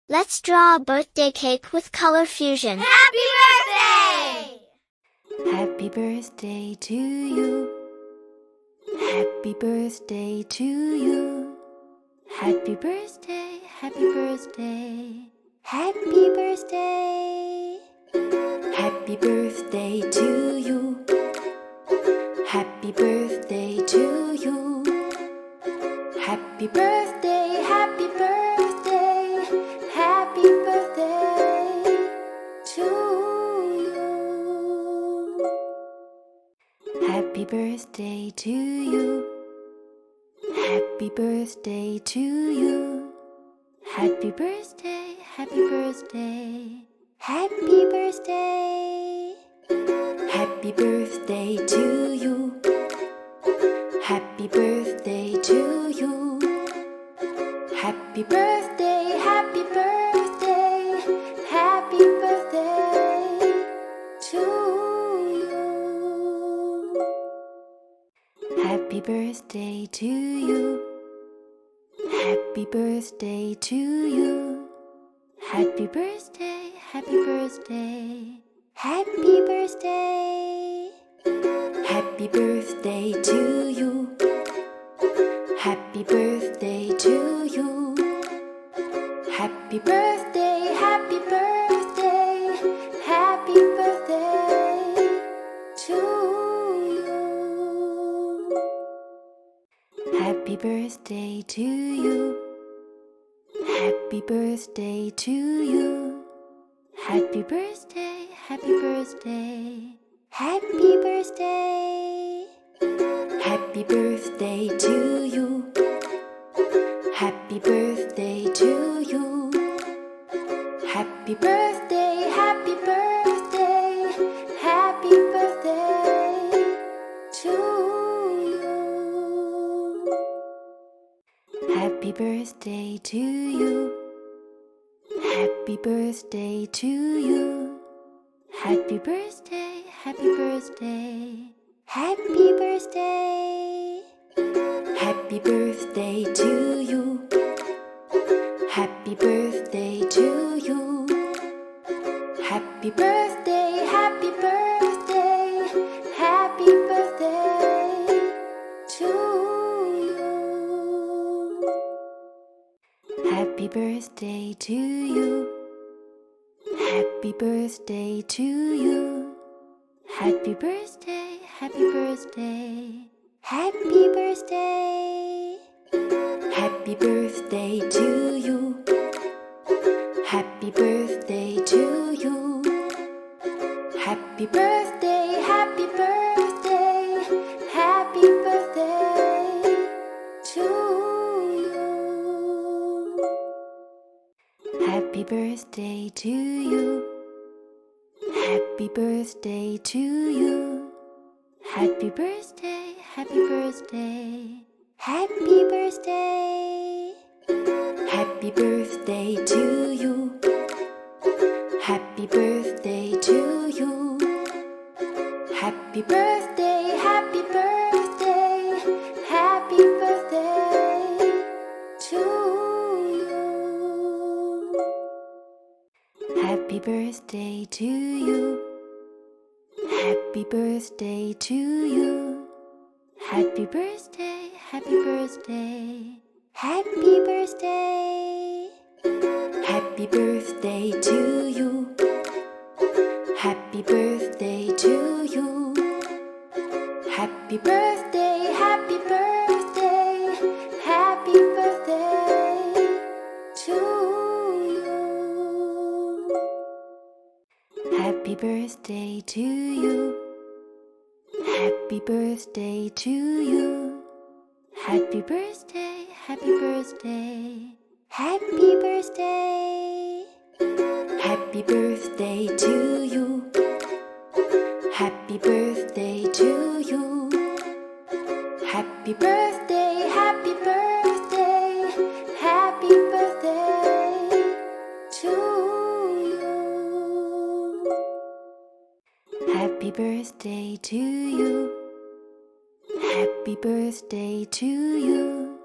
Let's draw a birthday cake with color fusion. Happy birthday! Happy birthday to you. Happy birthday to you. Happy birthday, happy birthday. Happy birthday. Happy birthday to you. Happy birthday to you. Happy birthday, happy birthday. Happy birthday to you. Happy birthday to you. Happy birthday to you. Happy birthday, happy birthday. Happy birthday. Happy birthday to you. Happy birthday to you. Happy birthday, happy birthday. Happy birthday to you. Happy birthday to you. Happy birthday to you. Happy birthday, happy birthday. Happy birthday. Happy birthday to you. Happy birthday to you. Happy birthday, happy birthday. Happy birthday to you. Happy birthday to you. Happy birthday to you. Happy birthday, happy birthday. Happy birthday. Happy birthday to you. Happy birthday to you. Happy birthday, happy birthday. Happy birthday to you. Happy birthday to you. Happy birthday to you. Happy birthday, happy birthday. Happy birthday. Happy birthday to you. Happy birthday to you. Happy birthday, happy birthday. Happy birthday to you. Happy birthday to you. Happy birthday to you. Happy birthday, happy birthday. Happy birthday. Happy birthday to you. Happy birthday to you. Happy birthday, happy birthday. Happy birthday to you. Happy birthday to you. Happy birthday to you. Happy birthday, happy birthday. Happy birthday. Happy birthday to you. Happy birthday to you. Happy birthday, happy birthday. Happy birthday to you. Happy birthday to you. Happy birthday to you. Happy birthday, happy birthday. Happy birthday. Happy birthday to you. Happy birthday to you. Happy birthday, happy birthday. Happy birthday to you. Happy birthday to you. Happy birthday to you. Happy birthday, happy birthday. Happy birthday. Happy birthday to you. Happy birthday to you. Happy birthday, happy birthday. Happy birthday to you. Happy birthday to you. Happy birthday to you.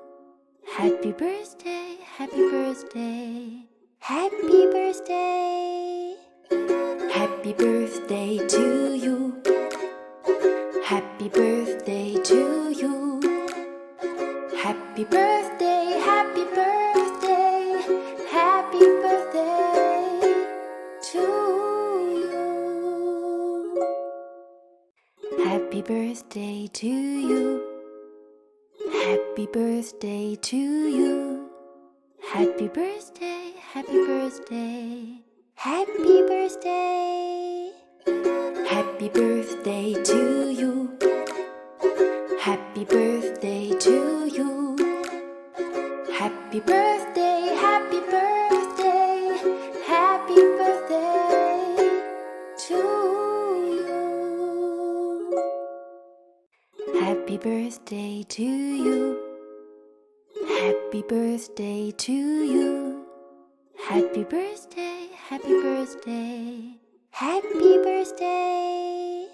Happy birthday, happy birthday. Happy birthday. Happy birthday to you. Happy birthday to you. Happy birthday, happy birthday, happy birthday to you. Happy birthday to you. Happy birthday to you. Happy birthday, happy birthday, happy birthday. Happy birthday to you. Happy birthday to you. Happy birthday, happy birthday, happy birthday to you. Happy birthday to you. Happy birthday to you. Happy birthday, happy birthday, happy birthday.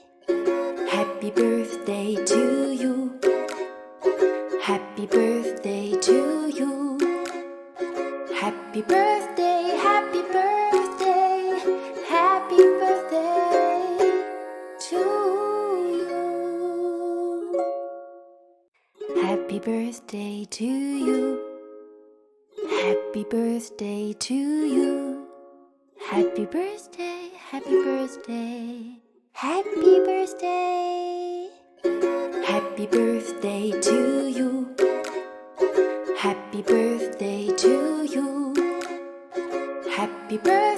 Happy birthday to you. Happy birthday to you. Happy birthday, happy birthday, happy birthday to you. Happy birthday to you. Happy birthday to you. Happy birthday, happy birthday, happy birthday. Happy birthday to you. Happy birthday to you. Happy birthday.